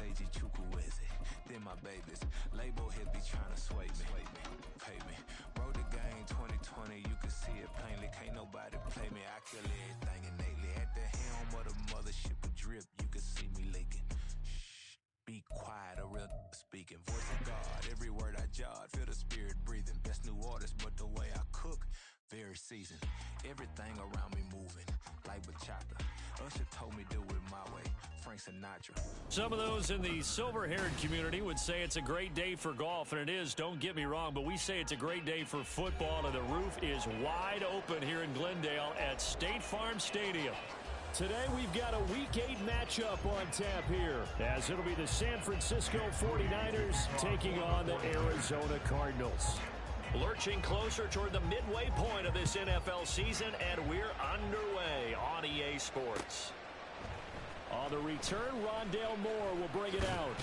Seiji Chukwueze. Then my babies, label head be trying to sway me, pay me. Wrote the game 2020, you can see it plainly. Can't nobody play me, I kill everything innately. At the helm of the mothership of drip, you can see me leaking. Shh, be quiet, a real speaking. Voice of God, every word I jot, feel the spirit breathing. Best new artist, but the way I cook, very seasoned. Everything around me moving, like bachata. Usher told me do it my way, Frank Sinatra. Some of those in the silver-haired community would say it's a great day for golf, and it is, don't get me wrong, but we say it's a great day for football, and the roof is wide open here in Glendale at State Farm Stadium. Today we've got a Week 8 matchup on tap here, as it'll be the San Francisco 49ers taking on the Arizona Cardinals. Lurching closer toward the midway point of this NFL season, and we're underway on EA Sports. On the return, Rondale Moore will bring it out.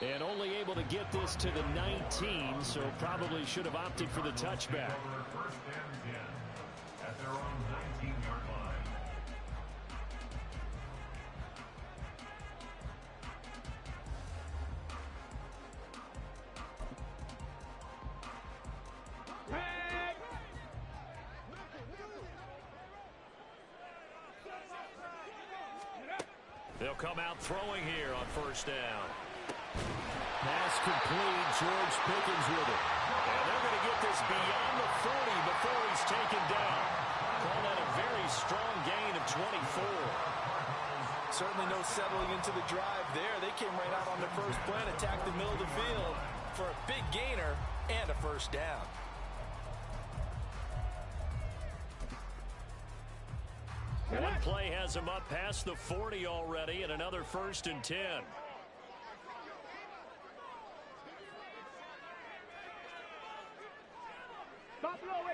And only able to get this to the 19, so probably should have opted for the touchback. First and 10 at their own 19-yard line. They'll come out throwing here on first down. Pass complete. George Pickens with it. And they're going to get this beyond the 40 before he's taken down. Call that a very strong gain of 24. Certainly no settling into the drive there. They came right out on the first play and attacked the middle of the field for a big gainer and a first down. One play has him up past the 40 already, and another 1st and 10. Buffalo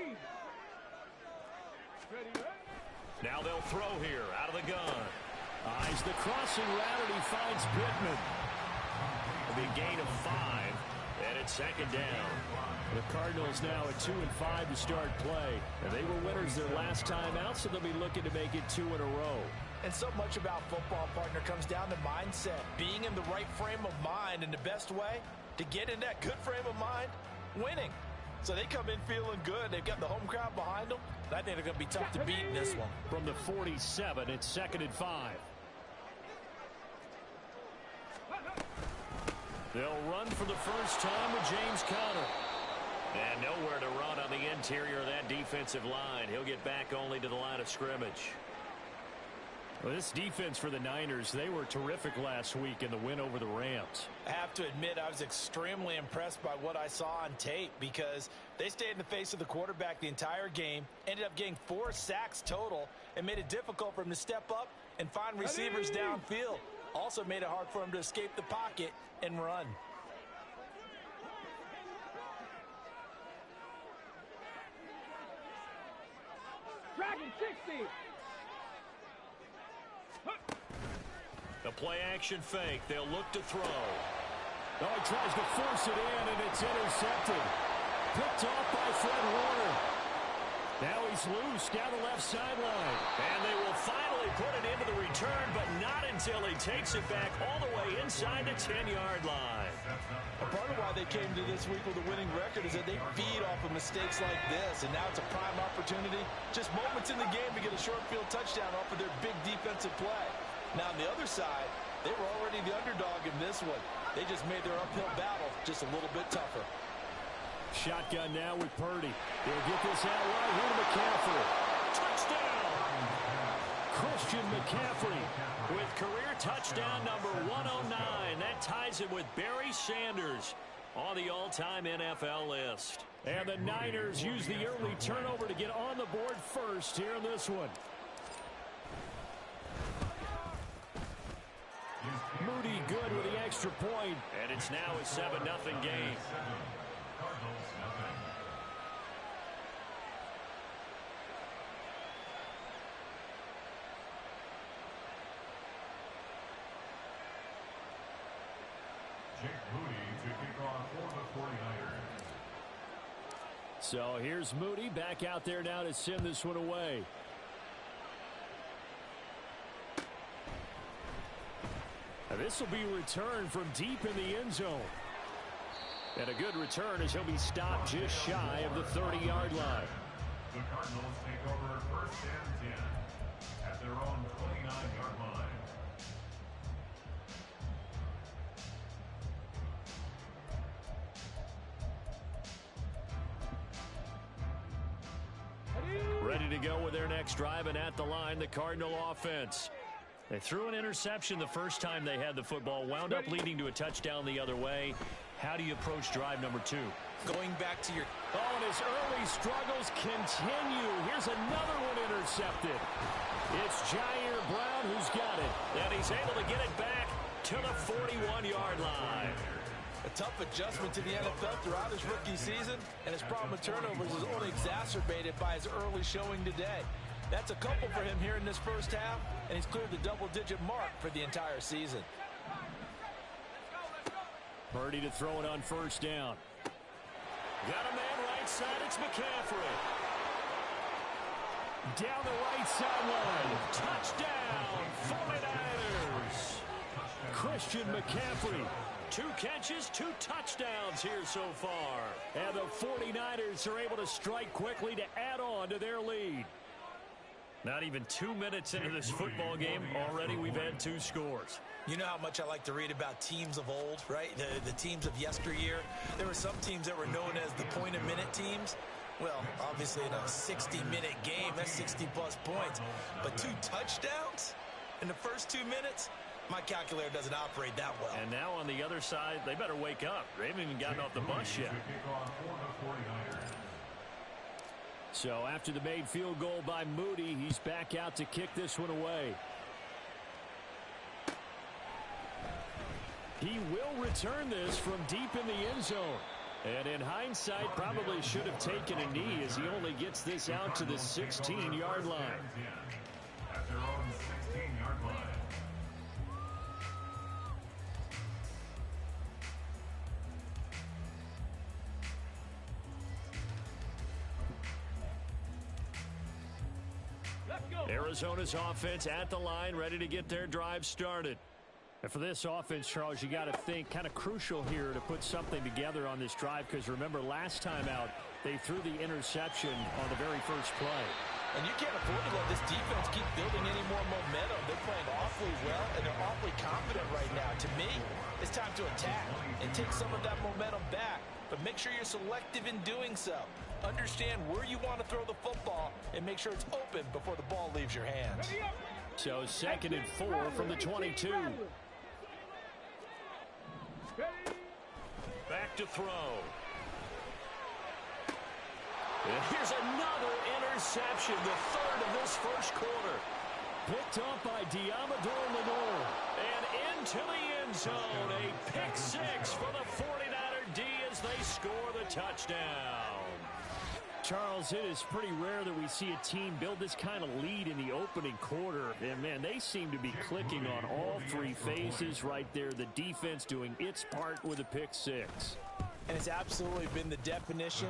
18. Now they'll throw here out of the gun. Eyes the crossing route, and he finds Pittman. A big gain of 5, and it's 2nd down. The Cardinals now at 2-5 to start play. And they were winners their last time out, so they'll be looking to make it 2 in a row. And so much about football, partner, comes down to mindset. Being in the right frame of mind, and the best way to get in that good frame of mind, winning. So they come in feeling good. They've got the home crowd behind them. And I think they're going to be tough to beat in this one. From the 47, it's 2nd and 5. They'll run for the first time with James Conner. And nowhere to run on the interior of that defensive line. He'll get back only to the line of scrimmage. Well, this defense for the Niners, they were terrific last week in the win over the Rams. I have to admit, I was extremely impressed by what I saw on tape because they stayed in the face of the quarterback the entire game, ended up getting 4 sacks total, and made it difficult for him to step up and find receivers downfield. Also made it hard for him to escape the pocket and run. Dragon 60. The play action fake. They'll look to throw. Oh, he tries to force it in, and it's intercepted. Picked off by Fred Warner. Now he's loose down the left sideline. And they will finally put it into the return, but not until he takes it back all the way inside the 10-yard line. A part of why they came to this week with a winning record is that they feed off of mistakes like this, and now it's a prime opportunity, just moments in the game to get a short field touchdown off of their big defensive play. Now on the other side, they were already the underdog in this one. They just made their uphill battle just a little bit tougher. Shotgun now with Purdy. They'll get this out right here to McCaffrey. Touchdown! Christian McCaffrey with career touchdown number 109. That ties him with Barry Sanders on the all-time NFL list. And the Niners use the early turnover to get on the board first here in this one. Moody good with the extra point. And it's now a 7-0 game. Jake Moody to kick off for the 49ers. So here's Moody back out there now to send this one away. This will be returned from deep in the end zone. And a good return as he'll be stopped just shy of the 30-yard line. The Cardinals take over first and 10 at their own 29-yard line. Ready to go with their next drive, and at the line, the Cardinal offense. They threw an interception the first time they had the football, wound up leading to a touchdown the other way. How do you approach drive number 2? Going back to your... Oh, and his early struggles continue. Here's another one intercepted. It's Jair Brown who's got it. And he's able to get it back to the 41-yard line. A tough adjustment to the NFL throughout his rookie season, and his problem with turnovers is only exacerbated by his early showing today. That's a couple for him here in this first half, and he's cleared the double-digit mark for the entire season. Purdy to throw it on first down. Got a man right side. It's McCaffrey. Down the right sideline. Touchdown, 49ers. Christian McCaffrey. 2 catches, 2 touchdowns here so far. And the 49ers are able to strike quickly to add on to their lead. Not even 2 minutes into this football game, already we've had 2 scores. You know how much I like to read about teams of old, right? The teams of yesteryear. There were some teams that were known as the point-a-minute teams. Well, obviously in a 60-minute game, that's 60-plus points. But 2 touchdowns in the first 2 minutes? My calculator doesn't operate that well. And now on the other side, they better wake up. They haven't even gotten off the bus yet. So after the made field goal by Moody, he's back out to kick this one away. He will return this from deep in the end zone. And in hindsight, probably should have taken a knee as he only gets this out to the 16-yard line. At their own 16-yard line. Arizona's offense at the line, ready to get their drive started. And for this offense, Charles, you got to think kind of crucial here to put something together on this drive, because remember last time out they threw the interception on the very first play. And you can't afford to let this defense keep building any more momentum. They're playing awfully well, and they're awfully confident right now. To me, it's time to attack and take some of that momentum back. But make sure you're selective in doing so. Understand where you want to throw the football and make sure it's open before the ball leaves your hands. So 2nd and 4 from the 22. Back to throw. And here's another interception, the 3rd of this first quarter. Picked off by Diamador Lenore. And into the end zone, a pick 6 for the 49er D as they score the touchdown. Charles, it is pretty rare that we see a team build this kind of lead in the opening quarter. And, man, they seem to be clicking on all 3 phases right there. The defense doing its part with a pick 6. And it's absolutely been the definition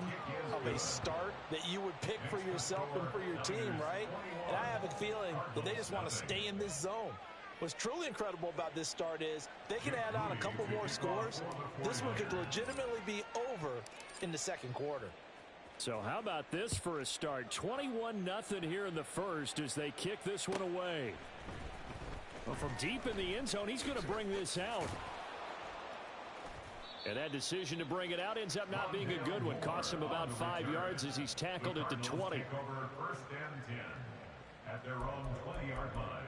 of a start that you would pick for yourself and for your team, right? And I have a feeling that they just want to stay in this zone. What's truly incredible about this start is they can add on a couple more scores. This one could legitimately be over in the second quarter. So how about this for a start? 21-0 here in the first as they kick this one away. Well, from deep in the end zone, he's going to bring this out. And that decision to bring it out ends up not being a good one. Costs him about 5 yards as he's tackled at the 20. First and 10 at their own 20-yard line.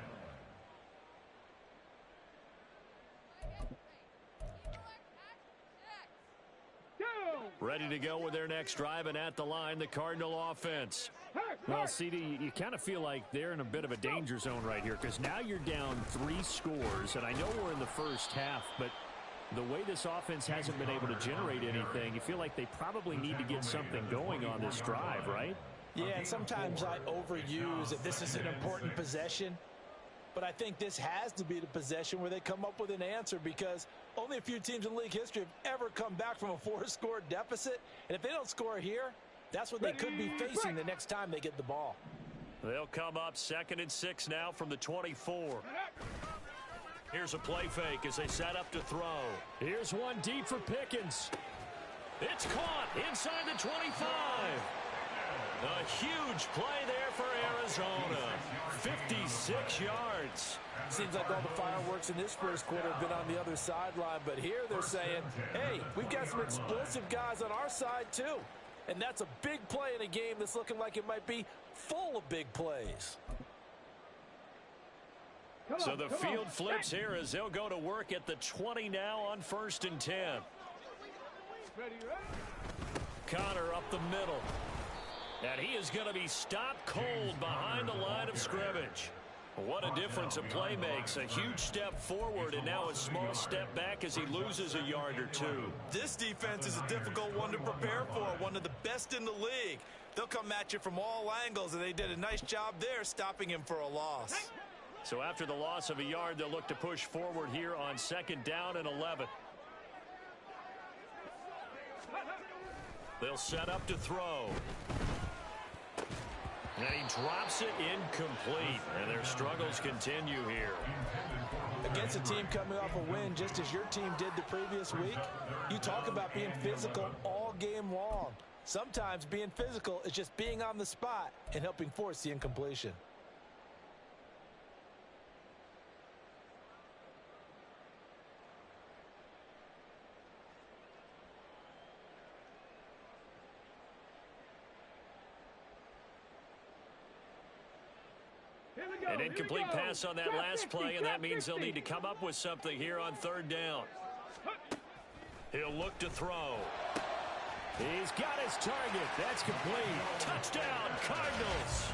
Ready to go with their next drive, and at the line, the Cardinal offense. Well, CD, you kind of feel like they're in a bit of a danger zone right here, because now you're down 3 scores, and I know we're in the first half, but the way this offense hasn't been able to generate anything, you feel like they probably need to get something going on this drive, right? Yeah, and sometimes I overuse that this is an important possession. But I think this has to be the possession where they come up with an answer, because only a few teams in league history have ever come back from a 4-score deficit. And if they don't score here, that's what they could be facing the next time they get the ball. They'll come up 2nd and 6 now from the 24. Here's a play fake as they set up to throw. Here's one deep for Pickens. It's caught inside the 25. A huge play there for Arizona. 56 yards. Seems like all the fireworks in this first quarter have been on the other sideline, but here they're saying, hey, we've got some explosive guys on our side too. And that's a big play in a game that's looking like it might be full of big plays. So the field flips here as they'll go to work at the 20 now on 1st and 10. Connor up the middle. And he is going to be stopped cold behind the line of scrimmage. What a difference a play makes. A huge step forward and now a small step back as he loses a yard or two. This defense is a difficult one to prepare for, one of the best in the league. They'll come at you from all angles, and they did a nice job there stopping him for a loss. So after the loss of a yard, they'll look to push forward here on 2nd down and 11. They'll set up to throw. And he drops it incomplete. And their struggles continue here. Against a team coming off a win, just as your team did the previous week, you talk about being physical all game long. Sometimes being physical is just being on the spot and helping force the incompletion. An incomplete pass on that last play, and that means they'll need to come up with something here on 3rd down. He'll look to throw. He's got his target. That's complete. Touchdown, Cardinals.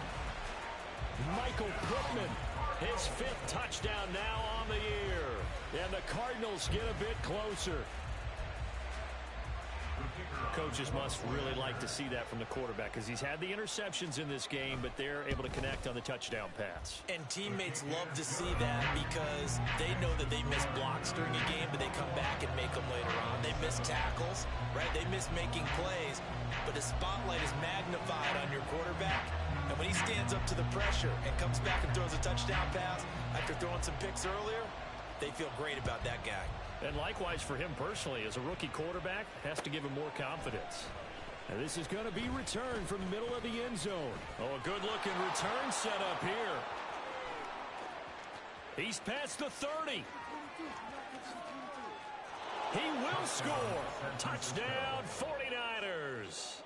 Michael Pittman. His 5th touchdown now on the year. And the Cardinals get a bit closer. Coaches must really like to see that from the quarterback because he's had the interceptions in this game, but they're able to connect on the touchdown pass. And teammates love to see that because they know that they miss blocks during a game, but they come back and make them later on. They miss tackles, right? They miss making plays, but the spotlight is magnified on your quarterback. And when he stands up to the pressure and comes back and throws a touchdown pass after throwing some picks earlier, they feel great about that guy. And likewise for him personally, as a rookie quarterback, has to give him more confidence. And this is going to be returned from the middle of the end zone. Oh, a good-looking return set up here. He's past the 30. He will score. Touchdown, 49ers.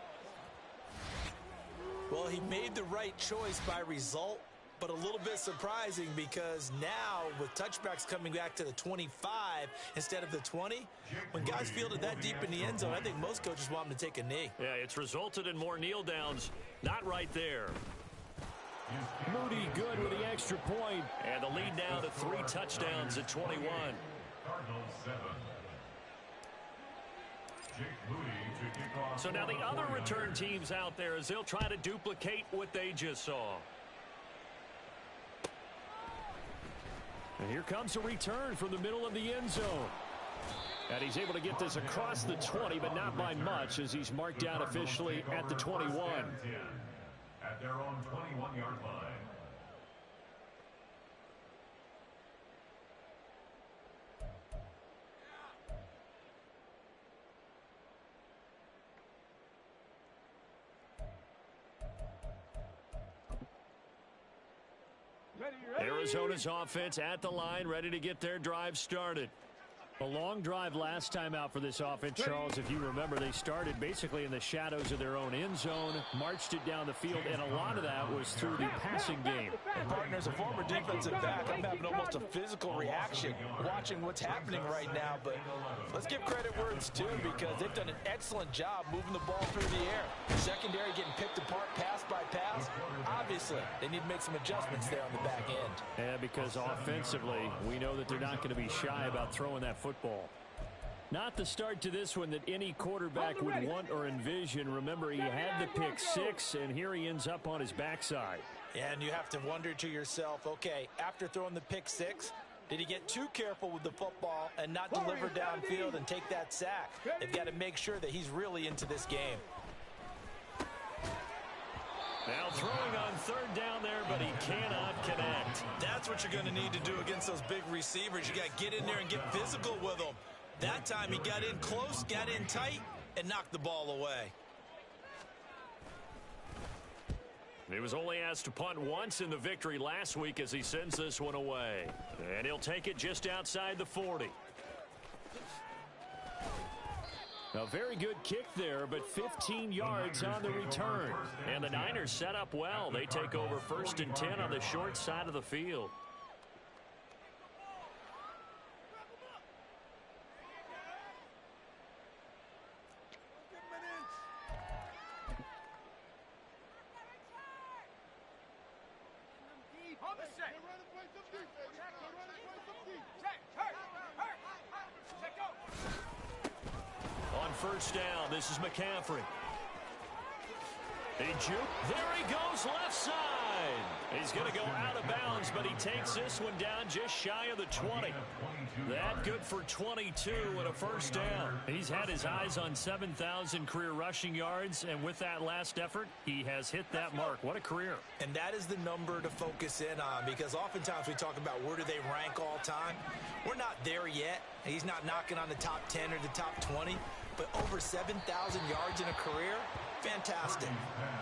Well, he made the right choice by result, but a little bit surprising because now with touchbacks coming back to the 25 instead of the 20, when guys field it that deep in the end zone, I think most coaches want them to take a knee. Yeah, it's resulted in more kneel downs. Not right there. Moody good with the extra point. And the lead now to 3 touchdowns at 21. Cardinals 7. Jake Moody to kick off. So now the other return teams out there as they'll try to duplicate what they just saw. And here comes a return from the middle of the end zone. And he's able to get this across the 20, but not by much as he's marked down officially at the 21. At their own 21-yard line. Arizona's offense at the line, ready to get their drive started. A long drive last time out for this offense, Charles. If you remember, they started basically in the shadows of their own end zone, marched it down the field, and a lot of that was through the passing game. And partner, as a former defensive back, I'm having almost a physical reaction watching what's happening right now. But let's give credit where it's due because they've done an excellent job moving the ball through the air. Secondary getting picked apart pass by pass. Obviously, they need to make some adjustments there on the back end. Yeah, because offensively, we know that they're not going to be shy about throwing that football. Not the start to this one that any quarterback would want or envision. Remember, he had the pick 6, and here he ends up on his backside. And you have to wonder to yourself, okay, after throwing the pick 6, did he get too careful with the football and not deliver downfield and take that sack? They've got to make sure that he's really into this game. Now throwing on third down there, but he cannot connect. That's what you're going to need to do against those big receivers. You got to get in there and get physical with them. That time he got in close, got in tight, and knocked the ball away. He was only asked to punt once in the victory last week as he sends this one away. And he'll take it just outside the 40. A very good kick there, but 15 yards on the return. And the Niners set up well. They take over 1st and 10 on the short side of the field. On first down, this is McCaffrey. He juke. There he goes, left side. He's going to go out of bounds, but he takes this one down just shy of the 20. That good for 22 and a first down. He's had his eyes on 7,000 career rushing yards, and with that last effort, he has hit that mark. What a career. And that is the number to focus in on, because oftentimes we talk about where do they rank all time. We're not there yet. He's not knocking on the top 10 or the top 20, but over 7,000 yards in a career, fantastic.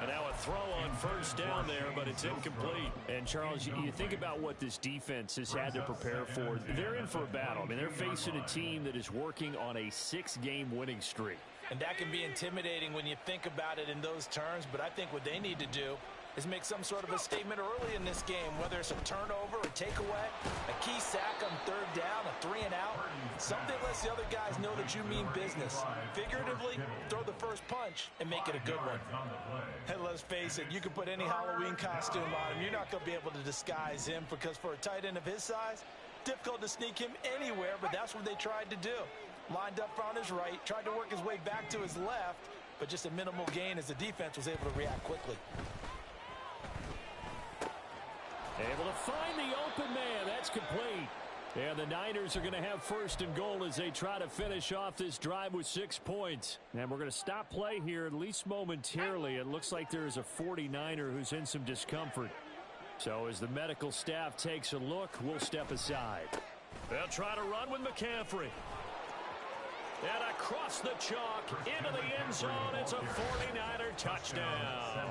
And now a throw on first down there, but it's incomplete. And, Charles, you think about what this defense has had to prepare for. They're in for a battle. I mean, they're facing a team that is working on a 6-game winning streak. And that can be intimidating when you think about it in those terms, but I think what they need to do is make some sort of a statement early in this game, whether it's a turnover, a takeaway, a key sack on third down, a 3-and-out, something lets the other guys know that you mean business. Figuratively, throw the first punch and make it a good one. And let's face it, you can put any Halloween costume on him. You're not going to be able to disguise him, because for a tight end of his size, difficult to sneak him anywhere, but that's what they tried to do. Lined up on his right, tried to work his way back to his left, but just a minimal gain as the defense was able to react quickly. Able to find the open man. That's complete. And the Niners are going to have 1st and goal as they try to finish off this drive with 6 points. And we're going to stop play here, at least momentarily. It looks like there is a 49er who's in some discomfort. So as the medical staff takes a look, we'll step aside. They'll try to run with McCaffrey. And across the chalk, into the end zone, it's a 49er touchdown.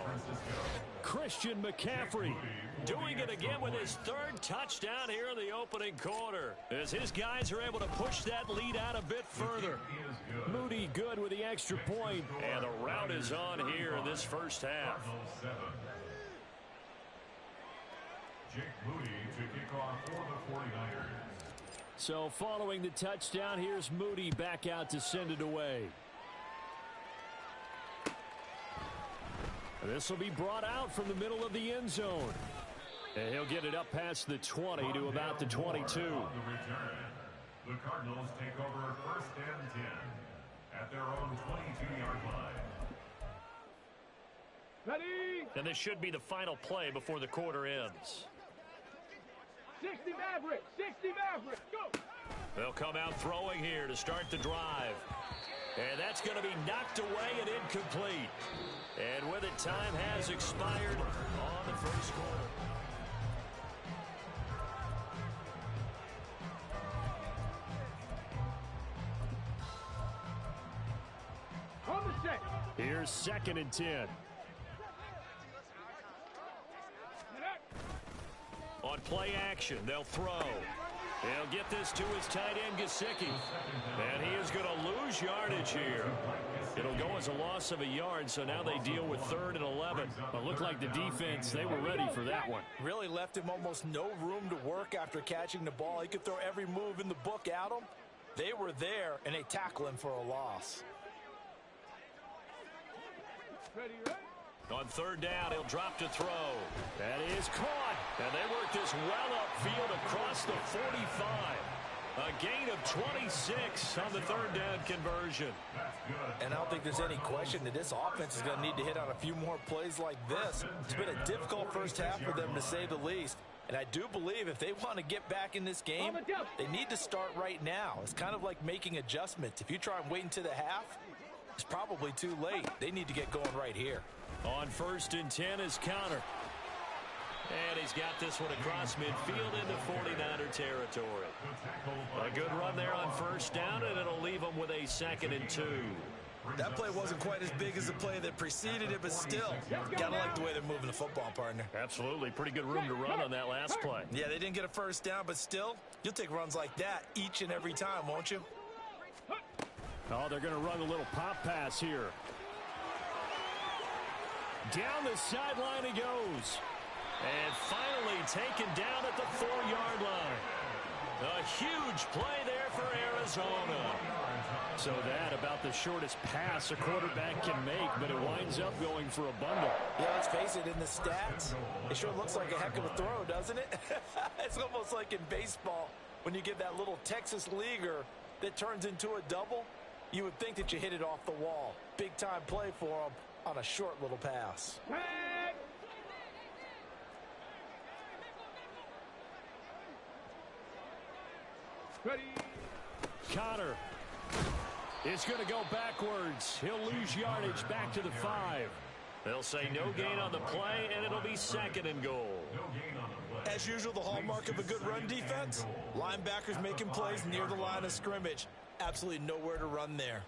Christian McCaffrey doing it again with his 3rd touchdown here in the opening quarter, as his guys are able to push that lead out a bit further. Moody good with the extra point. And the route is on here in this first half. Jake Moody to kick off for the 49ers. So following the touchdown, here's Moody back out to send it away. This will be brought out from the middle of the end zone. And he'll get it up past the 20 to about the 22. The Cardinals take over 1st and 10 at their own 22-yard line. Ready? And this should be the final play before the quarter ends. 60 Maverick, 60 Maverick, go! They'll come out throwing here to start the drive. And that's going to be knocked away and incomplete. And with it, time has expired on the first quarter. On the set. Here's 2nd and 10. On play action, they'll throw. He'll get this to his tight end, Gesicki. And he is going to lose yardage here. It'll go as a loss of a yard, so now they deal with 3rd and 11. But looked like the defense, they were ready for that one. Really left him almost no room to work after catching the ball. He could throw every move in the book at him. They were there, and they tackle him for a loss. Ready, ready? On 3rd down, he'll drop to throw. That is caught. And they work this well upfield across the 45. A gain of 26 on the 3rd down conversion. And I don't think there's any question that this offense is going to need to hit on a few more plays like this. It's been a difficult first half for them, to say the least. And I do believe if they want to get back in this game, they need to start right now. It's kind of like making adjustments. If you try and wait until the half, It's probably too late. They need to get going right here. On 1st and 10 is Connor. And he's got this one across midfield into 49er territory. A good run there on 1st down, and it'll leave them with a 2nd and 2. That play wasn't quite as big as the play that preceded it, but still, gotta like the way they're moving the football, partner. Absolutely. Pretty good room to run on that last play. Yeah, they didn't get a 1st down, but still, you'll take runs like that each and every time, won't you? Oh, they're going to run a little pop pass here. Down the sideline he goes. And finally taken down at the 4-yard line. A huge play there for Arizona. So that about the shortest pass a quarterback can make, but it winds up going for a bundle. Yeah, let's face it, in the stats, it sure looks like a heck of a throw, doesn't it? It's almost like in baseball when you get that little Texas leaguer that turns into a double. You would think that you hit it off the wall. Big time play for him on a short little pass. Ready. Connor is going to go backwards. He'll lose yardage back to the 5. They'll say no gain on the play, and it'll be 2nd and goal. As usual, the hallmark of a good run defense, linebackers making plays near the line of scrimmage. Absolutely nowhere to run there.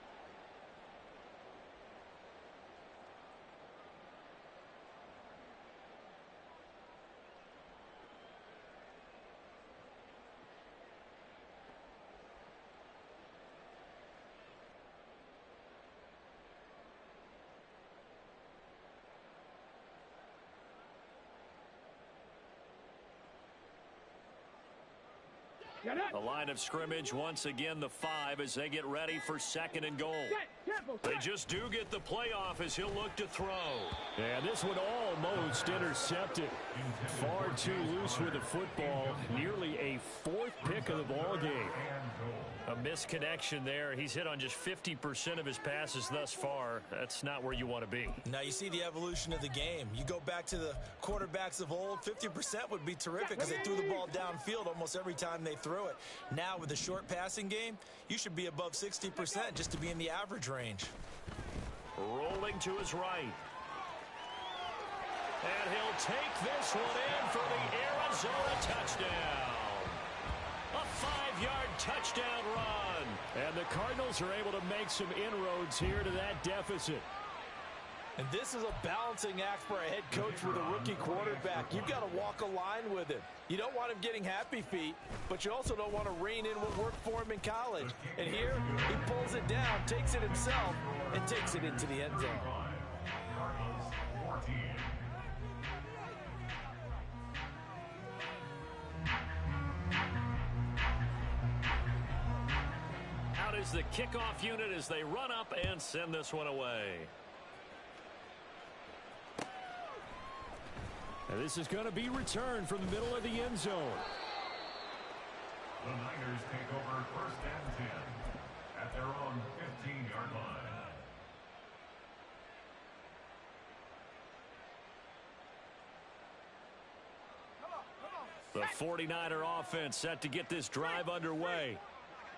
The line of scrimmage, once again, the 5 as they get ready for 2nd and goal. They just do get the playoff as he'll look to throw. And this one almost intercepted. Far too loose with the football. Nearly a 4th pick of the ball game. A misconnection there. He's hit on just 50% of his passes thus far. That's not where you want to be. Now you see the evolution of the game. You go back to the quarterbacks of old, 50% would be terrific because they threw the ball downfield almost every time they threw it. Now with the short passing game, you should be above 60% just to be in the average range. Rolling to his right. And he'll take this one in for the Arizona touchdown. A 5-yard touchdown run. And the Cardinals are able to make some inroads here to that deficit. And this is a balancing act for a head coach with a rookie quarterback. You've got to walk a line with him. You don't want him getting happy feet, but you also don't want to rein in what worked for him in college. And here, he pulls it down, takes it himself, and takes it into the end zone. Out is the kickoff unit as they run up and send this one away. And this is going to be returned from the middle of the end zone. The Niners take over 1st and 10 at their own 15-yard line. The 49er offense set to get this drive underway.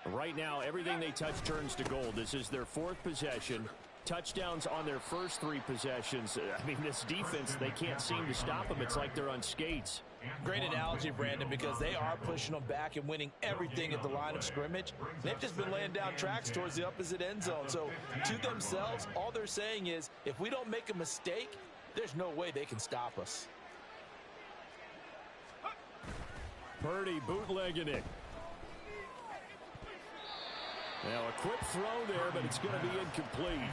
Right now, everything they touch turns to gold. This is their 4th possession. Touchdowns on their first 3 possessions. I mean, this defense, they can't seem to stop them. It's like they're on skates. Great analogy, Brandon, because they are pushing them back and winning everything at the line of scrimmage. They've just been laying down tracks towards the opposite end zone. So to themselves, all they're saying is, if we don't make a mistake, there's no way they can stop us. Purdy bootlegging it. Now a quick throw there, but it's going to be incomplete.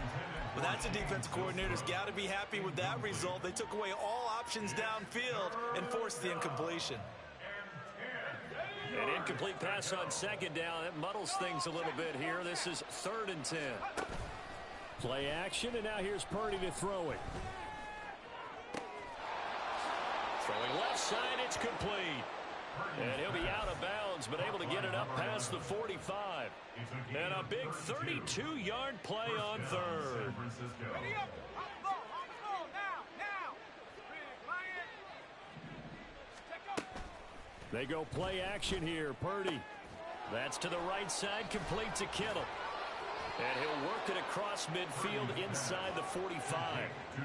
Well, that's a defense coordinator's got to be happy with that result. They took away all options downfield and forced the incompletion. An incomplete pass on 2nd down. That muddles things a little bit here. This is 3rd and 10. Play action, and now here's Purdy to throw it. Throwing left side, it's complete. And he'll be out of bounds, but able to get it up past the 45. And a big 32-yard play on 3rd. Ready up. On the ball, now. Big Lion. Check up. They go play action here. Purdy. That's to the right side, complete to Kittle. And he'll work it across midfield inside the 45.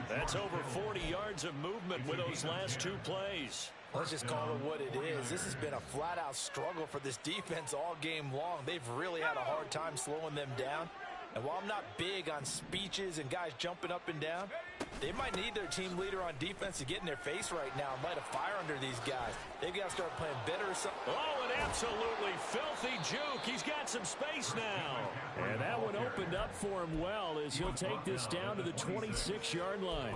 That's over 40 yards of movement with those last two plays. Let's just call it what it is. This has been a flat-out struggle for this defense all game long. They've really had a hard time slowing them down. And while I'm not big on speeches and guys jumping up and down, they might need their team leader on defense to get in their face right now and light a fire under these guys. They've got to start playing better or something. Oh, an absolutely filthy juke. He's got some space now. And that one opened up for him well as he'll take this down to the 26-yard line.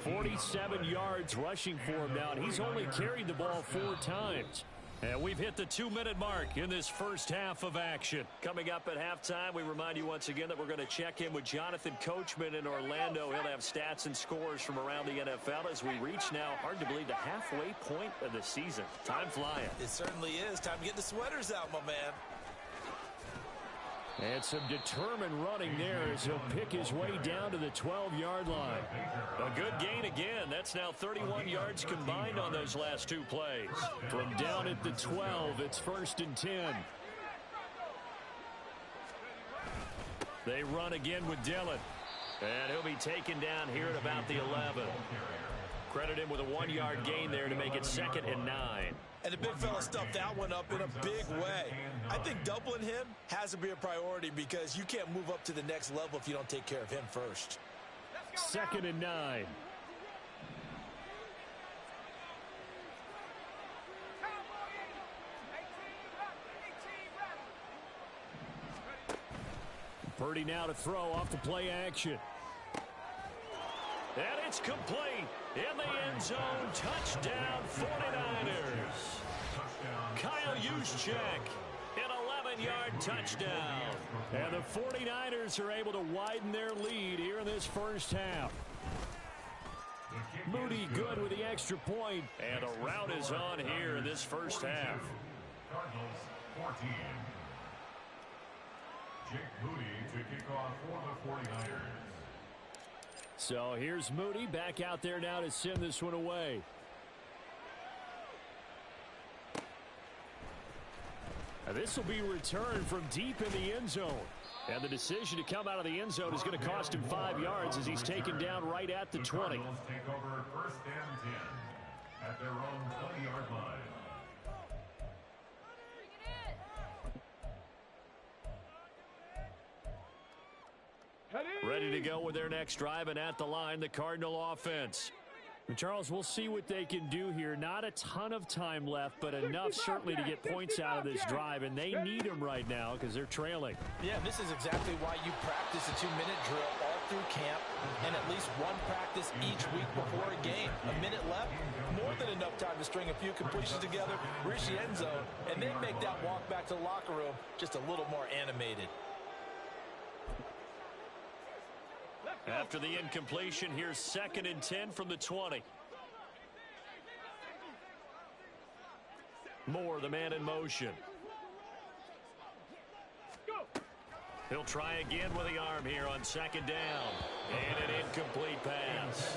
47 yards rushing for him now, and he's only carried the ball 4 times. And we've hit the 2-minute mark in this first half of action. Coming up at halftime, we remind you once again that we're going to check in with Jonathan Coachman in Orlando. He'll have stats and scores from around the NFL as we reach now, hard to believe, the halfway point of the season. Time flying. It certainly is. Time to get the sweaters out, my man. And some determined running there as he'll pick his way down to the 12-yard line. A good gain again. That's now 31 yards combined on those last 2 plays. From down at the 12, it's 1st and 10. They run again with Dillon. And he'll be taken down here at about the 11. Credit him with a 1-yard gain there to make it 2nd and 9. And the big fella stuffed that one up in a big way. I think doubling him has to be a priority because you can't move up to the next level if you don't take care of him first. 2nd and 9. Purdy now to throw off the play action. And it's complete. In the end zone, touchdown 49ers. Kyle Juszczyk, an 11-yard touchdown. And the 49ers are able to widen their lead here in this first half. Moody good with the extra point. And a rout is on here in this first half. Cardinals 14. Jake Moody to kick off for the 49ers. So here's Moody back out there now to send this one away. And this will be returned from deep in the end zone. And the decision to come out of the end zone is going to cost him 5 yards as he's taken down right at the 20. Cardinals take over 1st and 10 at their own 20-yard line. Ready to go with their next drive, and at the line, the Cardinal offense. And Charles, we'll see what they can do here. Not a ton of time left, but enough certainly to get points out of this drive, and they need them right now because they're trailing. Yeah, this is exactly why you practice a 2-minute drill all through camp and at least one practice each week before a game. A minute left, more than enough time to string a few completions together, reach the end zone, and then make that walk back to the locker room just a little more animated. After the incompletion, here's 2nd and 10 from the 20. Moore, the man in motion. He'll try again with the arm here on 2nd down. And an incomplete pass.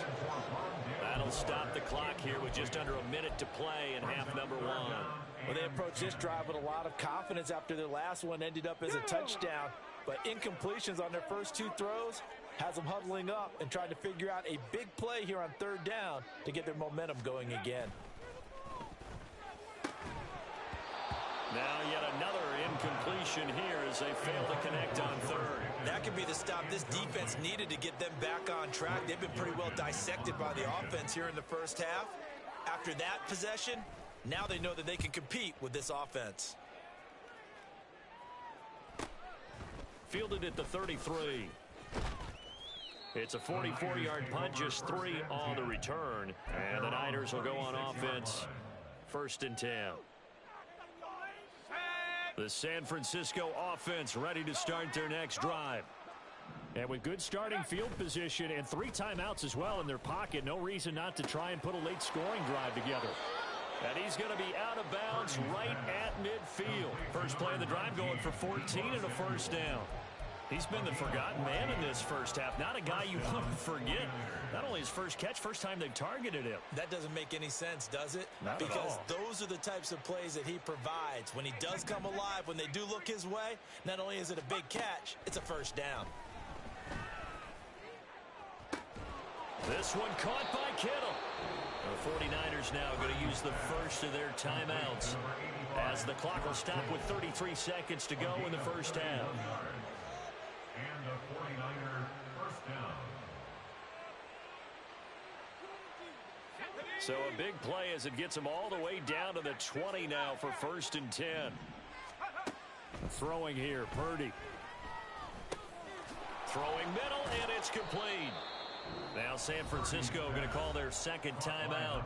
That'll stop the clock here with just under a minute to play in half number 1. Well, they approached this drive with a lot of confidence after their last one ended up as a touchdown. But incompletions on their first 2 throws has them huddling up and trying to figure out a big play here on 3rd down to get their momentum going again. Now yet another incompletion here as they fail to connect on 3rd. That could be the stop this defense needed to get them back on track. They've been pretty well dissected by the offense here in the first half. After that possession, now they know that they can compete with this offense. Fielded at the 33. It's a 44-yard punt, just 3 on the return. And the Niners will go on offense, 1st and 10. The San Francisco offense ready to start their next drive. And with good starting field position and 3 timeouts as well in their pocket, no reason not to try and put a late scoring drive together. And he's going to be out of bounds right at midfield. First play of the drive going for 14 and a 1st down. He's been the forgotten man in this first half. Not a guy you want to forget. Not only his first catch, first time they've targeted him. That doesn't make any sense, does it? Not because at all. Those are the types of plays that he provides. When he does come alive, when they do look his way, not only is it a big catch, it's a first down. This one caught by Kittle. The 49ers now going to use the first of their timeouts as the clock will stop with 33 seconds to go in the first half. And the 49er first down. So a big play as it gets them all the way down to the 20 now for 1st and 10. Throwing here, Purdy. Throwing middle, and it's complete. Now San Francisco going to call their second timeout.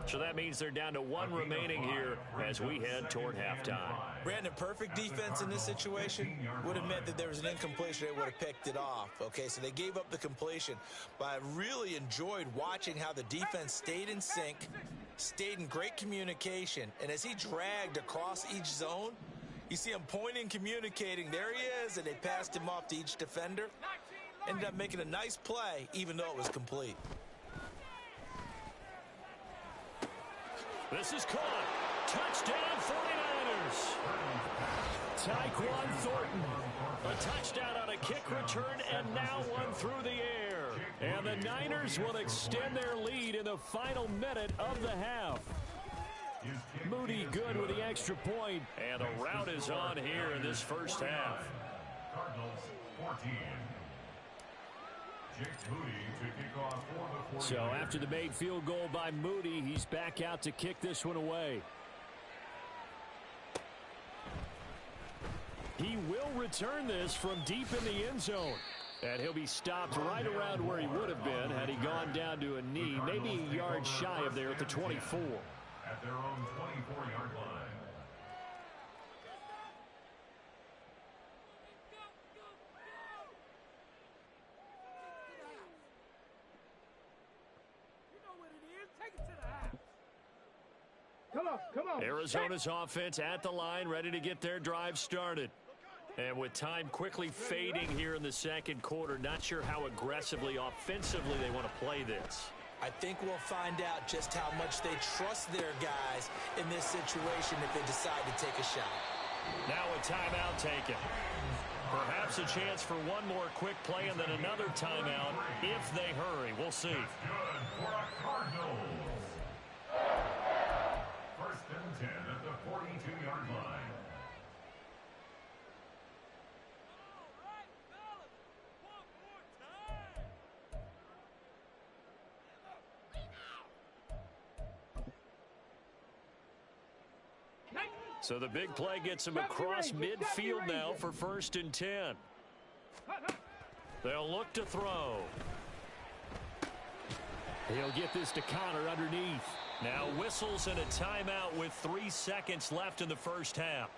So that means they're down to one remaining here as we head toward halftime. Brandon, perfect defense in this situation would have meant that there was an incompletion. They would have picked it off. Okay, so they gave up the completion. But I really enjoyed watching how the defense stayed in sync, stayed in great communication. And as he dragged across each zone, you see him pointing, communicating. There he is, and they passed him off to each defender. Ended up making a nice play, even though it was complete. This is caught. Touchdown 49ers. Tyquan Thornton. A touchdown on a kick return and now one through the air. And the Niners will extend their lead in the final minute of the half. Moody good with the extra point. And the rout is on here in this first half. Cardinals 14. Jake Moody to kick off for the 49ers. So after the made field goal by Moody, he's back out to kick this one away. He will return this from deep in the end zone. And he'll be stopped right around where he would have been had he gone down to a knee, maybe a yard shy of there at the 24. At their own 24-yard line. Come on. Arizona's offense at the line, ready to get their drive started. And with time quickly fading here in the second quarter, not sure how aggressively, offensively they want to play this. I think we'll find out just how much they trust their guys in this situation if they decide to take a shot. Now a timeout taken. Perhaps a chance for one more quick play and then another timeout if they hurry. We'll see. Good for a Cardinals. First and 10 at the 42-yard line. So the big play gets him across midfield now for 1st and 10. They'll look to throw. He'll get this to Connor underneath. Now whistles and a timeout with 3 seconds left in the first half.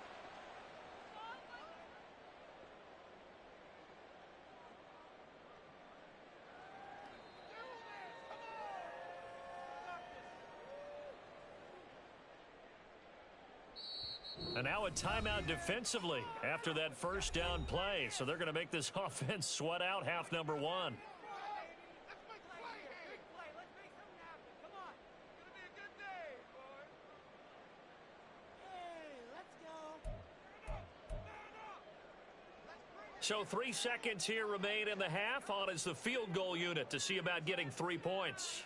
And now a timeout defensively after that first down play. So they're going to make this offense sweat out half number one. So 3 seconds here remain in the half. On is the field goal unit to see about getting 3 points.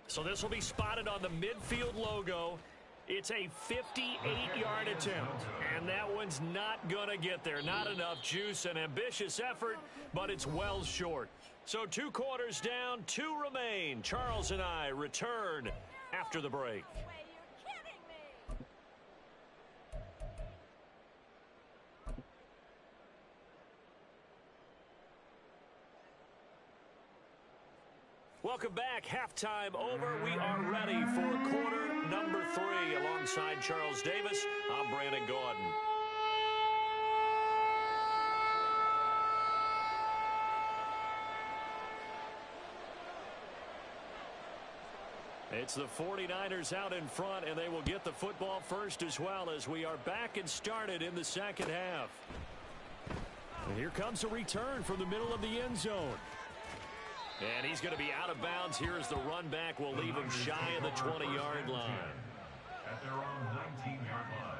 So this will be spotted on the midfield logo. It's a 58-yard attempt, and that one's not going to get there. Not enough juice, an ambitious effort, but it's well short. So 2 quarters down, 2 remain. Charles and I return after the break. Welcome back. Halftime over. We are ready for quarter number 3. Alongside Charles Davis, I'm Brandon Gordon. It's the 49ers out in front, and they will get the football first as well as we are back and started in the second half. And here comes a return from the middle of the end zone. And he's going to be out of bounds. Here's the run back. We'll leave him shy of the 20-yard line. At their own 19-yard line.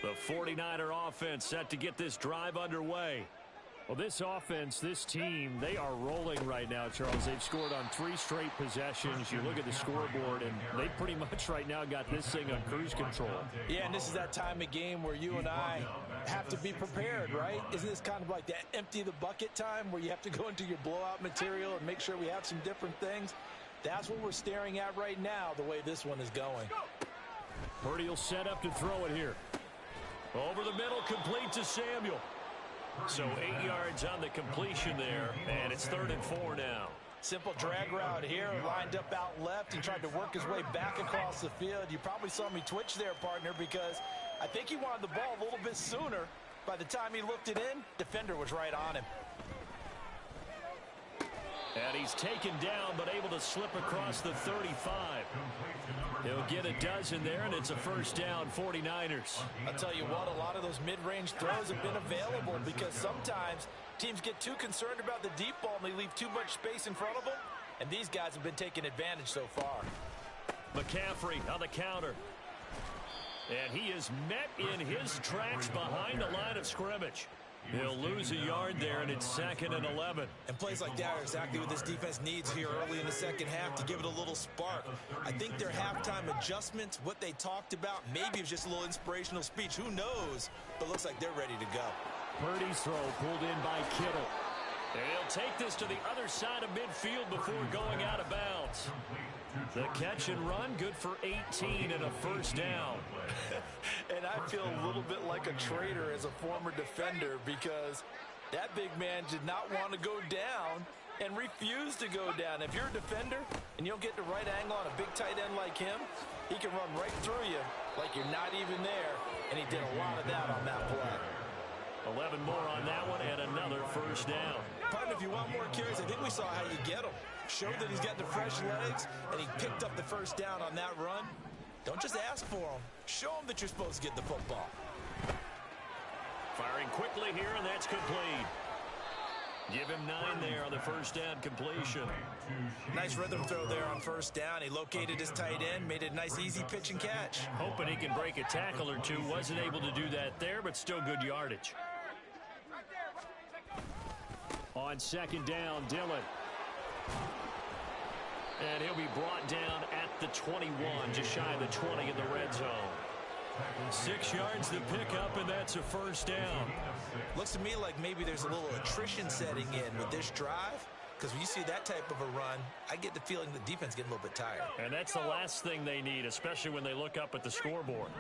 The 49er offense set to get this drive underway. Well, this offense, this team, they are rolling right now, Charles. They've scored on 3 straight possessions. You look at the scoreboard, and they pretty much right now got this thing on cruise control. Yeah, and this is that time of game where you and I have to be prepared, right? Isn't this kind of like that empty the bucket time where you have to go into your blowout material and make sure we have some different things? That's what we're staring at right now, the way this one is going. Purdy will set up to throw it here. Over the middle, complete to Samuel. So 8 yards on the completion there, and it's 3rd and 4 now. Simple drag route here, lined up out left. He tried to work his way back across the field. You probably saw me twitch there, partner, because I think he wanted the ball a little bit sooner. By the time he looked it in, defender was right on him. And he's taken down, but able to slip across the 35. He'll get a dozen there, and it's a first down, 49ers. I'll tell you what, a lot of those mid-range throws have been available because sometimes teams get too concerned about the deep ball and they leave too much space in front of them, and these guys have been taking advantage so far. McCaffrey on the counter. And he is met in his tracks behind the line of scrimmage. He'll lose a yard there, and it's 2nd and 11. And plays like that are exactly what this defense needs here early in the second half to give it a little spark. I think their halftime adjustments, what they talked about, maybe it was just a little inspirational speech. Who knows? But looks like they're ready to go. Purdy's throw pulled in by Kittle. And he'll take this to the other side of midfield before going out of bounds. The catch and run, good for 18 and a first down. And I feel a little bit like a traitor as a former defender because that big man did not want to go down and refused to go down. If you're a defender and you don't get the right angle on a big tight end like him, he can run right through you like you're not even there, and he did a lot of that on that play. 11 more on that one and another first down. Partner, if you want more carries, I think we saw how you get him. Showed that he's got the fresh legs, and he picked up the first down on that run. Don't just ask for him. Show him that you're supposed to get the football. Firing quickly here, and that's complete. Give him 9 there on the first down completion. Nice rhythm throw there on first down. He located his tight end, made it a nice easy pitch and catch. Hoping he can break a tackle or two. Wasn't able to do that there, but still good yardage. On second down, Dillon. And he'll be brought down at the 21, just shy of the 20 in the red zone. 6 yards to pick up, and that's a first down. Looks to me like maybe there's a little attrition setting in with this drive, because when you see that type of a run, I get the feeling the defense getting a little bit tired. And that's the last thing they need, especially when they look up at the scoreboard.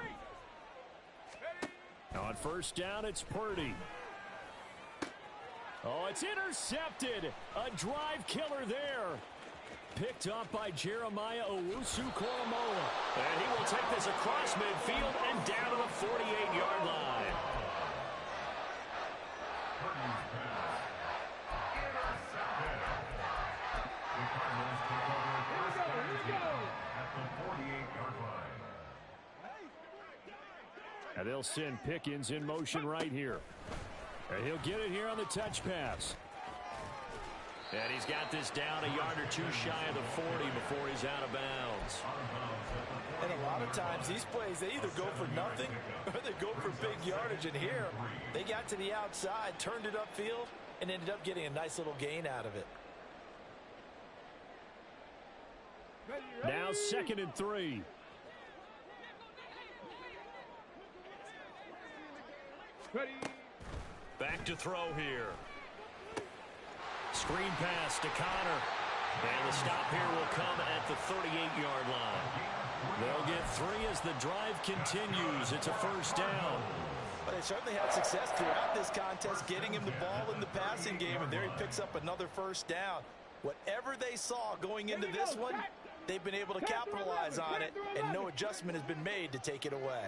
On first down, it's Purdy. Oh, it's intercepted. A drive killer there. Picked up by Jeremiah Owusu-Koramoah. And he will take this across midfield and down to the 48-yard line. And they'll send Pickens in motion right here. And he'll get it here on the touch pass. And he's got this down a yard or two shy of the 40 before he's out of bounds. And a lot of times these plays, they either go for nothing or they go for big yardage. And here, they got to the outside, turned it upfield, and ended up getting a nice little gain out of it. Now 2nd and 3. Ready. Back to throw here. Screen pass to Connor. And the stop here will come at the 38-yard line. They'll get 3 as the drive continues. It's a first down. But they certainly had success throughout this contest, getting him the ball in the passing game, and there he picks up another first down. Whatever they saw going into this one, they've been able to capitalize on it, and no adjustment has been made to take it away.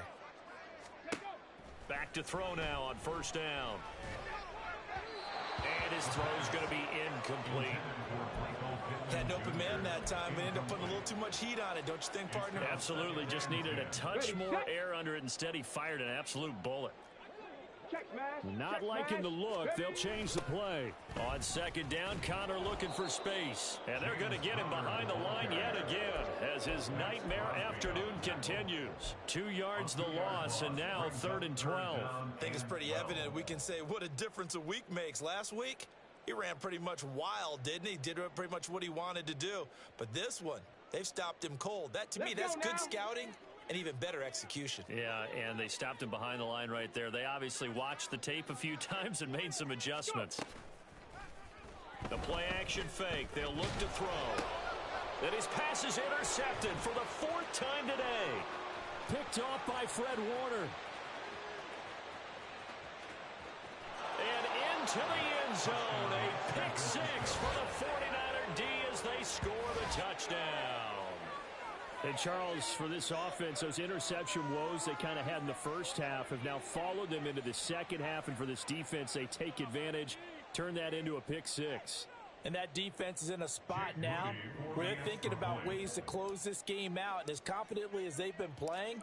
Back to throw now on first down. And his throw's going to be incomplete. Had an open man that time, but ended up putting a little too much heat on it, don't you think, partner? Absolutely. Just needed a touch more air under it. Instead, he fired an absolute bullet. Not liking the look. They'll change the play. On second down, Connor looking for space. And they're going to get him behind the line yet again as his nightmare afternoon continues. 2 yards the loss, and now 3rd and 12. I think it's pretty evident. We can say what a difference a week makes. Last week, he ran pretty much wild, didn't he? Did pretty much what he wanted to do. But this one, they've stopped him cold. That, to me, that's good scouting. And even better execution. Yeah, and they stopped him behind the line right there. They obviously watched the tape a few times and made some adjustments. The play action fake. They'll look to throw. Then his pass is intercepted for the 4th time today. Picked off by Fred Warner. And into the end zone. A pick 6 for the 49er D as they score the touchdown. And, Charles, for this offense, those interception woes they kind of had in the first half have now followed them into the second half. And for this defense, they take advantage, turn that into a pick 6. And that defense is in a spot now where they're thinking about ways to close this game out. And as confidently as they've been playing,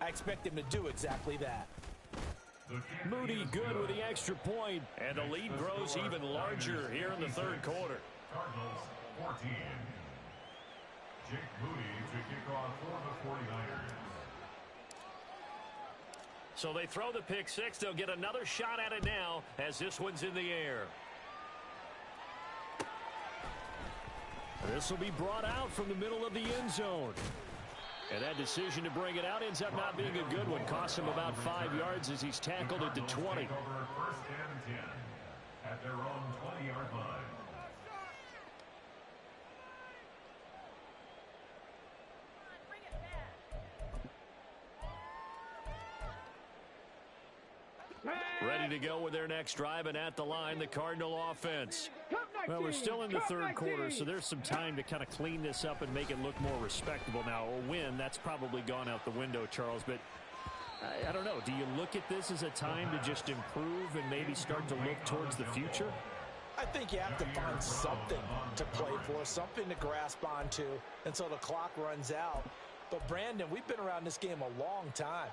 I expect them to do exactly that. Moody good with the extra point. And the lead grows even larger here in the 3rd quarter. Cardinals 14. Jake Moody to kick off for the 49ers. So they throw the pick 6. They'll get another shot at it now as this one's in the air. This will be brought out from the middle of the end zone. And that decision to bring it out ends up not being a good one. Costs him about 5 yards as he's tackled at the 20. Over 1st and 10 at their own 20-yard line. Ready to go with their next drive, and at the line, the Cardinal offense. Well, we're still in the 3rd quarter, so there's some time to kind of clean this up and make it look more respectable. Now, a win, that's probably gone out the window, Charles, but I don't know. Do you look at this as a time to just improve and maybe start to look towards the future? I think you have to find something to play for, something to grasp onto until the clock runs out. But, Brandon, we've been around this game a long time.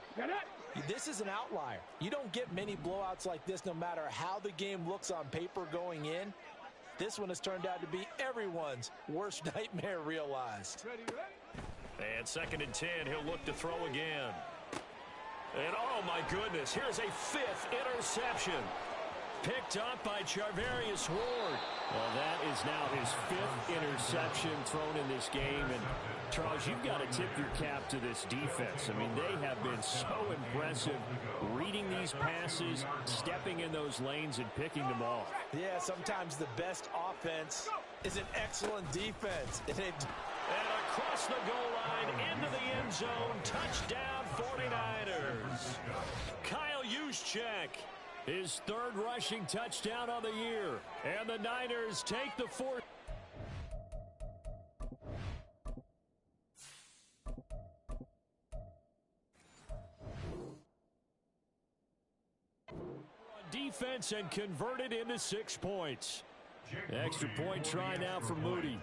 This is an outlier. You don't get many blowouts like this no matter how the game looks on paper going in. This one has turned out to be everyone's worst nightmare realized. And 2nd and 10, he'll look to throw again. And, oh, my goodness, here's a 5th interception. Picked up by Charvarius Ward. Well, that is now his 5th interception thrown in this game. And, Charles, you've got to tip your cap to this defense. I mean, they have been so impressive reading these passes, stepping in those lanes, and picking them off. Yeah, sometimes the best offense is an excellent defense. And across the goal line, into the end zone, touchdown 49ers. Kyle Juszczyk. His 3rd rushing touchdown on the year. And the Niners take the 4th. Defense and converted into 6 points. Extra point try now for Moody.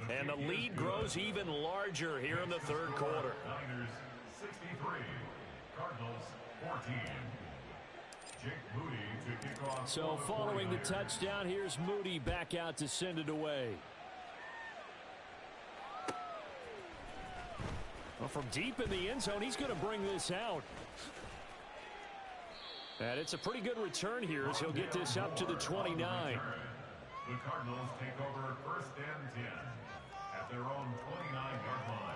And the lead grows even larger here in the 3rd quarter. Niners 63, Cardinals 14. Jake Moody to kick off. So following the touchdown, here's Moody back out to send it away. Well, from deep in the end zone, he's going to bring this out. And it's a pretty good return here as he'll get this up to the 29. The Cardinals take over 1st and 10 at their own 29-yard line.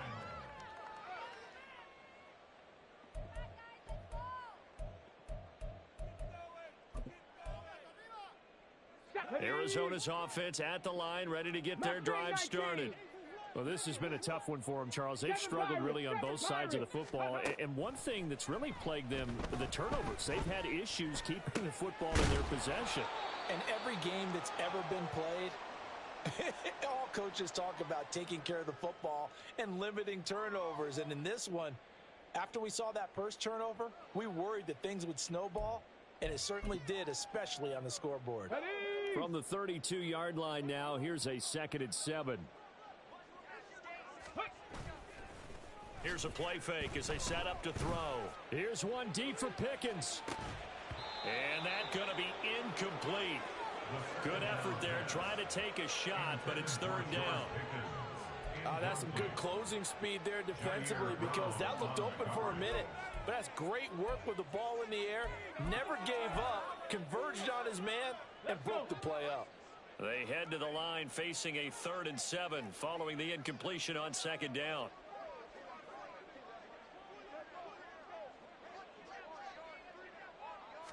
Arizona's offense at the line, ready to get their drive started. Well, this has been a tough one for them, Charles. They've struggled really on both sides of the football. And one thing that's really plagued them, the turnovers. They've had issues keeping the football in their possession. And every game that's ever been played, All coaches talk about taking care of the football and limiting turnovers. And in this one, after we saw that first turnover, we worried that things would snowball, and it certainly did, especially on the scoreboard. From the 32-yard line now, here's a 2nd and 7. Here's a play fake as they set up to throw. Here's one deep for Pickens. And that's going to be incomplete. Good effort there, trying to take a shot, but it's 3rd down. That's some good closing speed there defensively, because that looked open for a minute. But that's great work with the ball in the air. Never gave up, converged on his man, and broke the play up. They head to the line facing a 3rd and 7 following the incompletion on 2nd down.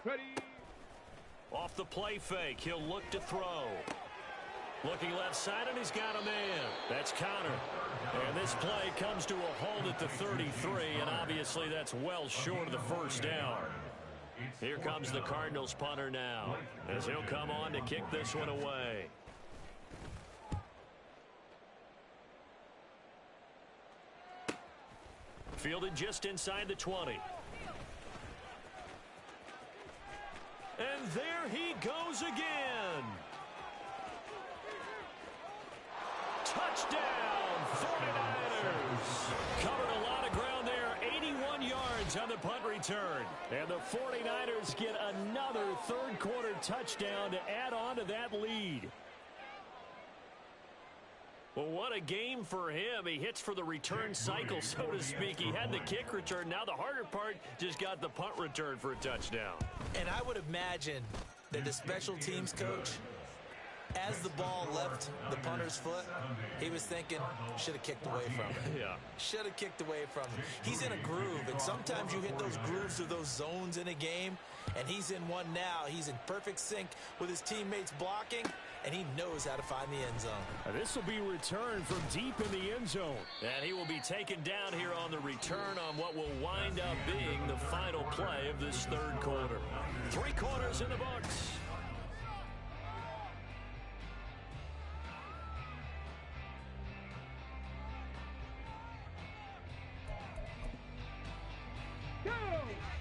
Ready. Off the play fake, he'll look to throw. Looking left side, and he's got a man. That's Connor. And this play comes to a halt at the 33, and obviously that's well short of the 1st down. Here comes the Cardinals punter now, as he'll come on to kick this one away. Fielded just inside the 20. And there he goes again. Touchdown, 49ers. Covered a lot of ground there, 81 yards on the punt return. And the 49ers get another 3rd quarter touchdown to add on to that lead. Well, what a game for him. He hits for the return cycle, so to speak. He had the kick return. Now the harder part, just got the punt return for a touchdown. And I would imagine that the special teams coach, as the ball left the punter's foot, he was thinking, should have kicked away from it. Yeah. Should have kicked away from it. He's in a groove, and sometimes you hit those grooves or those zones in a game, and he's in one now. He's in perfect sync with his teammates blocking, and he knows how to find the end zone. This will be returned from deep in the end zone. And he will be taken down here on the return on what will wind up being the final play of this 3rd quarter. 3 quarters in the books.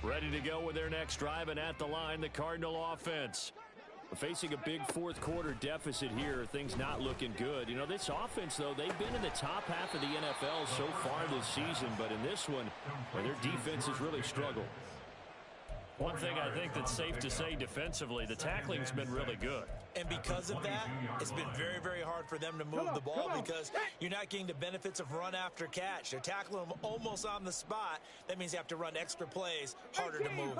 Ready to go with their next drive, and at the line, the Cardinal offense. Facing a big 4th quarter deficit here, things not looking good. You know, this offense, though, they've been in the top half of the NFL so far this season, but in this one, their defense has really struggled. One thing I think that's safe to say defensively, the tackling's been really good. And because of that, it's been very, very hard for them to move the ball, because you're not getting the benefits of run after catch. They're tackling them almost on the spot. That means you have to run extra plays, harder to move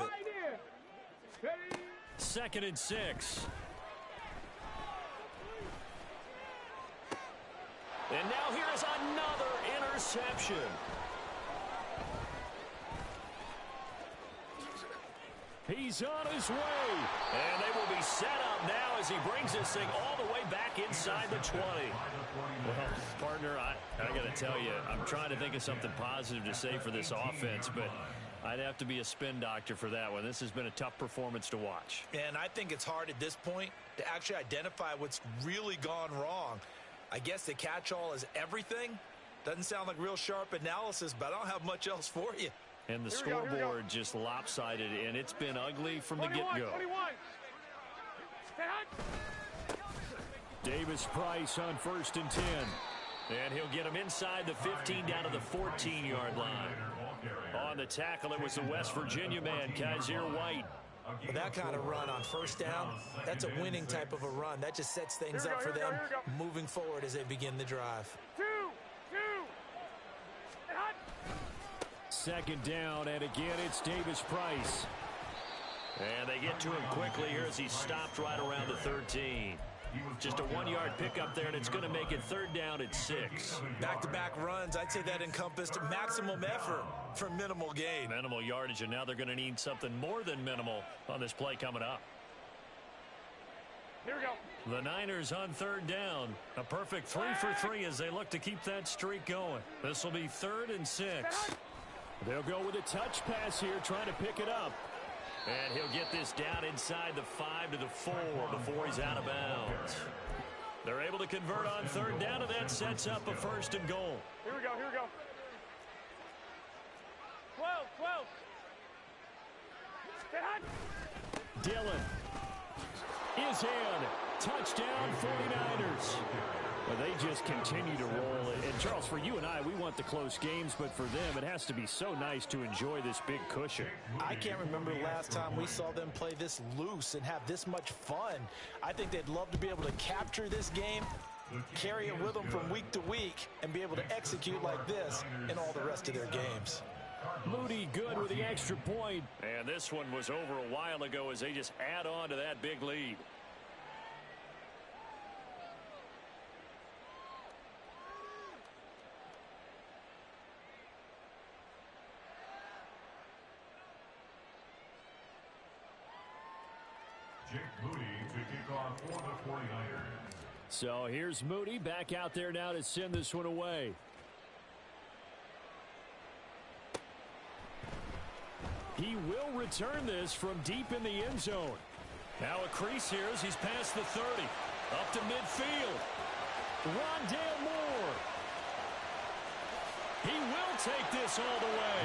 it. 2nd and 6. And now here is another interception. He's on his way. And they will be set up now as he brings this thing all the way back inside the 20. Well, partner, I got to tell you, I'm trying to think of something positive to say for this offense, but I'd have to be a spin doctor for that one. This has been a tough performance to watch. And I think it's hard at this point to actually identify what's really gone wrong. I guess the catch-all is everything. Doesn't sound like real sharp analysis, but I don't have much else for you. And the scoreboard just lopsided, and it's been ugly from the get-go. Davis Price on 1st and 10. And he'll get him inside the 15 down to the 14-yard line. On the tackle, it was the West Virginia man, Kaiser White. But that kind of run on 1st down, that's a winning type of a run. That just sets things up for them moving forward as they begin the drive. 2nd down, and again, it's Davis Price. And they get to him quickly here as he stopped right around the 13. Just a 1-yard pickup there, and it's going to make it 3rd down at 6. Back-to-back runs, I'd say that encompassed maximum effort for minimal gain. Minimal yardage, and now they're going to need something more than minimal on this play coming up. Here we go. The Niners on 3rd down. A perfect 3 for 3 as they look to keep that streak going. This will be 3rd and 6. They'll go with a touch pass here, trying to pick it up. And he'll get this down inside the 5 to the 4 before he's out of bounds. They're able to convert on third down, and that sets up a 1st and goal. Here we go, here we go. 12, 12. Get hot. Dillon is in. Touchdown 49ers. Well, they just continue to roll. And, Charles, for you and I, we want the close games, but for them, it has to be so nice to enjoy this big cushion. I can't remember the last time we saw them play this loose and have this much fun. I think they'd love to be able to capture this game, carry it with them from week to week, and be able to execute like this in all the rest of their games. Moody good with the extra point. And this one was over a while ago as they just add on to that big lead. Jake Moody to kick off for the 49ers. So here's Moody back out there now to send this one away. He will return this from deep in the end zone. Now a crease here as he's past the 30. Up to midfield. Rondale Moore. He will take this all the way.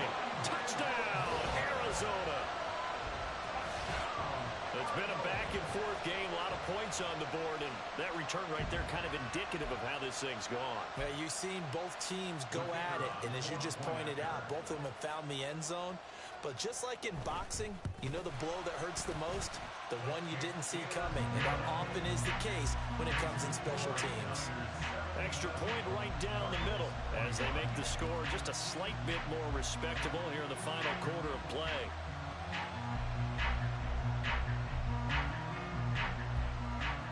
Touchdown, Arizona. It's been a back-and-forth game, a lot of points on the board, and that return right there kind of indicative of how this thing's gone. Yeah, you've seen both teams go at it, and as you just pointed out, both of them have found the end zone. But just like in boxing, you know the blow that hurts the most? The one you didn't see coming, and that often is the case when it comes in special teams. Extra point right down the middle as they make the score just a slight bit more respectable here in the final quarter of play.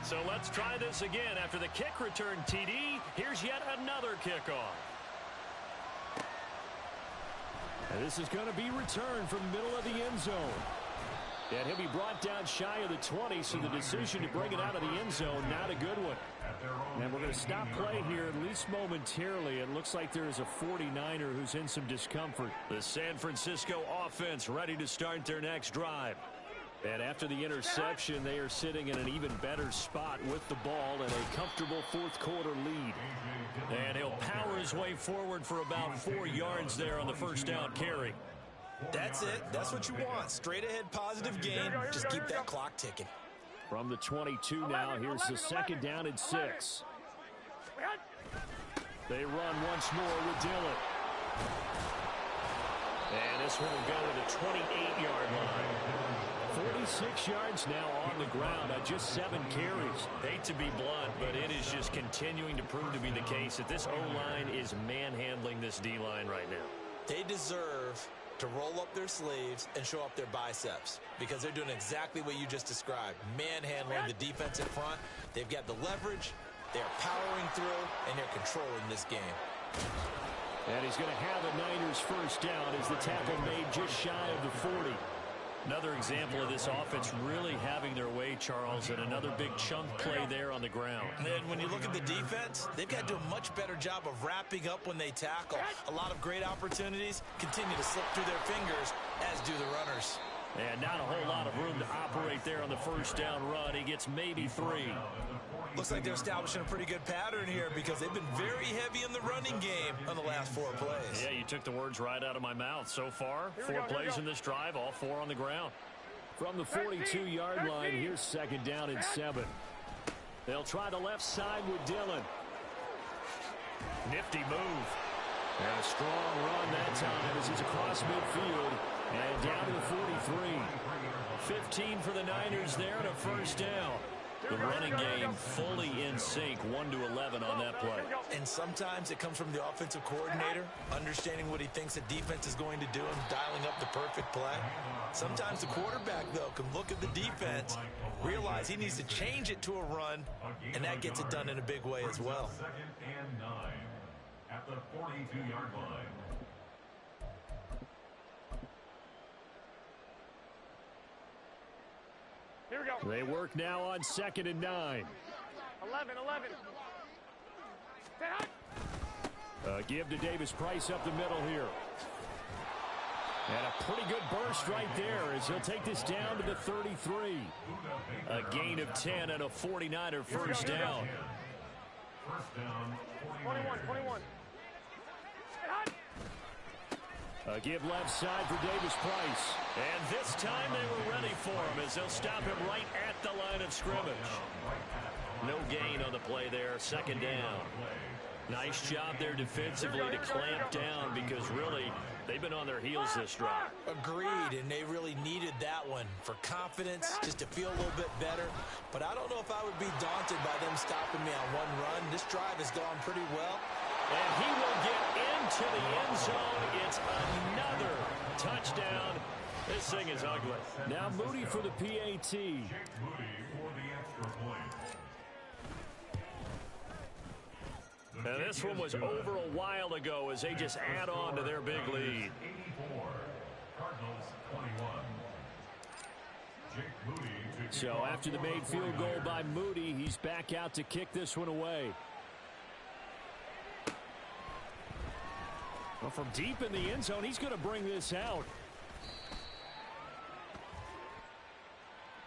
So let's try this again. After the kick return TD, here's yet another kickoff. And this is going to be returned from the middle of the end zone. And he'll be brought down shy of the 20, so the decision to bring it out of the end zone, not a good one. And we're going to stop play here, at least momentarily. It looks like there is a 49er who's in some discomfort. The San Francisco offense ready to start their next drive. And after the interception, they are sitting in an even better spot with the ball and a comfortable fourth quarter lead. And he'll power his way forward for about 4 yards there on the first down carry. That's it. That's what you want. Straight ahead positive gain. Just keep that clock ticking. From the 22 now, here's the second down and 6. They run once more with Dillon. And this one will go to the 28-yard line. 46 yards now on the ground on just 7 carries. Hate to be blunt, but it is just continuing to prove to be the case that this O-line is manhandling this D-line right now. They deserve to roll up their sleeves and show up their biceps because they're doing exactly what you just described, manhandling the defense in front. They've got the leverage, they're powering through, and they're controlling this game. And he's going to have a Niners first down as the tackle made just shy of the 40. Another example of this offense really having their way, Charles, and another big chunk play there on the ground. And when you look at the defense, they've got to do a much better job of wrapping up when they tackle. A lot of great opportunities continue to slip through their fingers, as do the runners. And not a whole lot of room to operate there on the first down run. He gets maybe 3. Looks like they're establishing a pretty good pattern here because they've been very heavy in the running game on the last 4 plays. Yeah, you took the words right out of my mouth. So far, 4 plays in this drive, all 4 on the ground. From the 42-yard line, here's second down and 7. They'll try the left side with Dillon. Nifty move. And a strong run that time as he's across midfield and down to the 43. 15 for the Niners there and a first down. The running game fully in sync, 1-11 on that play. And sometimes it comes from the offensive coordinator, understanding what he thinks the defense is going to do and dialing up the perfect play. Sometimes the quarterback, though, can look at the defense, realize he needs to change it to a run, and that gets it done in a big way as well. 2nd and 9 at the 42-yard line. Here we go. They work now on 2nd and 9. 11. Give to Davis Price up the middle here. And a pretty good burst right there as he'll take this down to the 33. A gain of 10 and a 49er first down. First down, 21, 21. A give left side for Davis Price. And this time they were ready for him as they'll stop him right at the line of scrimmage. No gain on the play there. Second down. Nice job there defensively to clamp down because really they've been on their heels this drive. Agreed, and they really needed that one for confidence, just to feel a little bit better. But I don't know if I would be daunted by them stopping me on one run. This drive has gone pretty well. And he will get into the end zone. It's another touchdown. This thing is ugly. Now Moody for the PAT. Jake Moody for the extra point. And this one was over a while ago as they just add on to their big lead. 84, Cardinals 21. Jake Moody to So after the made field goal by Moody, he's back out to kick this one away. Well, from deep in the end zone, he's going to bring this out.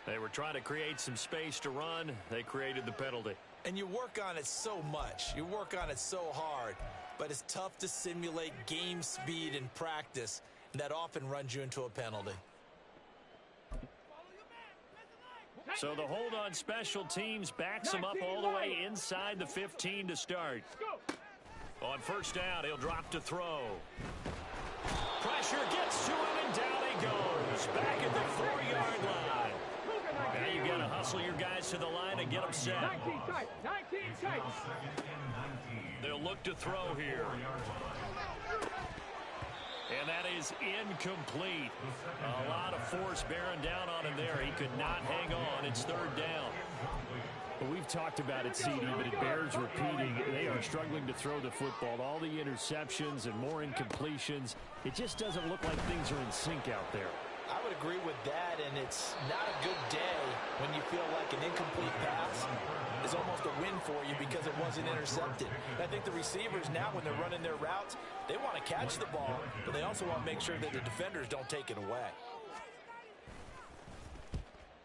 They were trying to create some space to run. They created the penalty. And you work on it so much. You work on it so hard. But it's tough to simulate game speed in practice. And that often runs you into a penalty. So the hold on special teams backs him up all the way inside the 15 to start. On first down, he'll drop to throw. Pressure gets to him, and down he goes. Back at the 4-yard line. Now you got to hustle your guys to the line and get them set. 19 tight, 19 tight. They'll look to throw here. And that is incomplete. A lot of force bearing down on him there. He could not hang on. It's third down. Well, we've talked about it, CD, but it bears repeating. They are struggling to throw the football. All the interceptions and more incompletions. It just doesn't look like things are in sync out there. I would agree with that, and it's not a good day when you feel like an incomplete pass is almost a win for you because it wasn't intercepted. And I think the receivers now, when they're running their routes, they want to catch the ball, but they also want to make sure that the defenders don't take it away.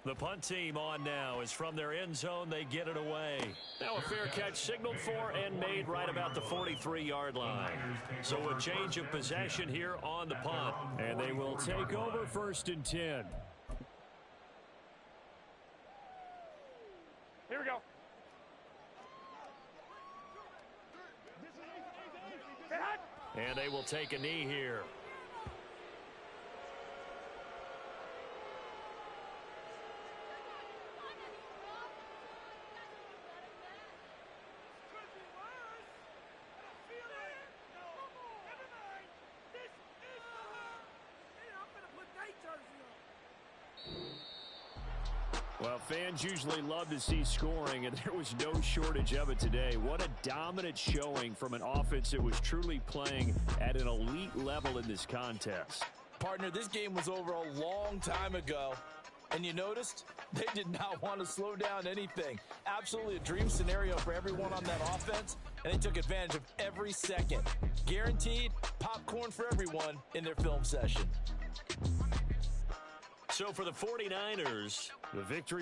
The punt team on now is from their end zone. They get it away. Now a fair catch signaled for and made right about the 43-yard line. So a change of possession here on the punt. And they will take over first and 10. Here we go. And they will take a knee here. Well, fans usually love to see scoring, and there was no shortage of it today. What a dominant showing from an offense that was truly playing at an elite level in this contest. Partner, this game was over a long time ago, and you noticed they did not want to slow down anything. Absolutely a dream scenario for everyone on that offense, and they took advantage of every second. Guaranteed popcorn for everyone in their film session. So for the 49ers, The victory